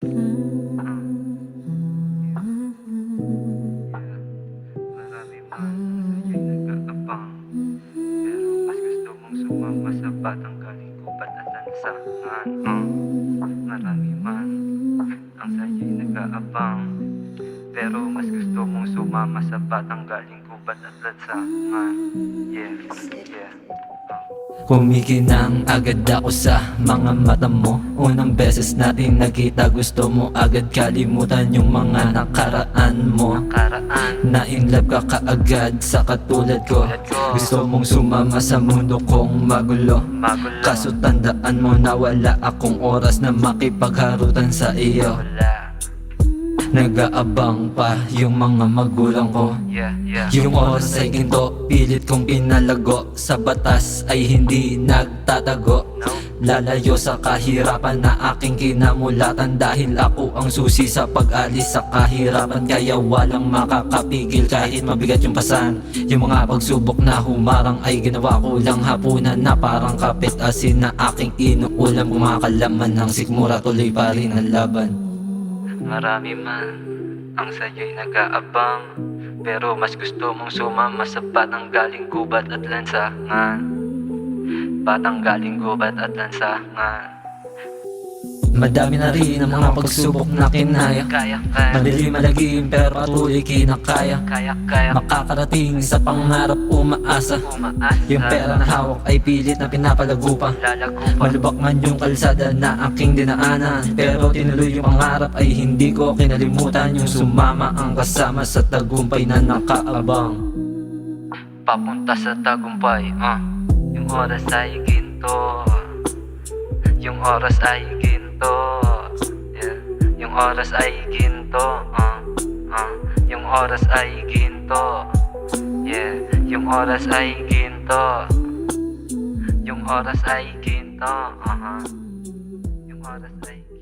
Marami man sa'yo'y nag-aabang, pero mas gusto mong sumama sa batang galing gubat at lansangan. Marami man ang sa'yo'y nag-aabang, pero mas gusto mong sumama sa batang galing gubat at lansangan. Yeah, yeah. Kumikinang agad ako sa mga mata mo. Unang beses natin nagkita, gusto mo agad kalimutan yung mga nakaraan mo. Na in love ka kaagad sa katulad ko. Gusto mong sumama sa mundo kong magulo. Kaso tandaan mo na wala akong oras na makipagharutan sa iyo. Nag-aabang pa yung mga magulang ko. Yung oras ay ginto, pilit kong pinalago. Sa batas ay hindi nagtatago. Lalayo sa kahirapan na aking kinamulatan, dahil ako ang susi sa pag-alis sa kahirapan. Kaya walang makakapigil kahit mabigat yung pasan. Yung mga pagsubok na humarang ay ginawa ko lang hapunan, na parang kapit asin na aking inuulam. Kumakalaman ng sikmura, tuloy pa rin ang laban. Marami man ang sa'yo'y nag-aabang, pero mas gusto mong sumama sa batang galing gubat at lansangan. Batang galing gubat at lansangan. Madami na rin ang mga pagsubok na kinaya. Madilim malagim pero patuloy kinakaya. Makakarating sa pangarap umaasa. Yung pera na hawak ay pilit na pinapalago pa. Malubak man yung kalsada na aking dinaanan, pero tinuloy yung pangarap ay hindi ko kinalimutan. Yung sumama ang kasama sa tagumpay na nakaabang. Papunta sa tagumpay, yung oras ay ginto. Yung oras ay ginto, yeah. Yung oras ay ginto, yung oras ay ginto, yeah. Yung oras ay ginto, yung oras ay ginto, yung oras ay ginto.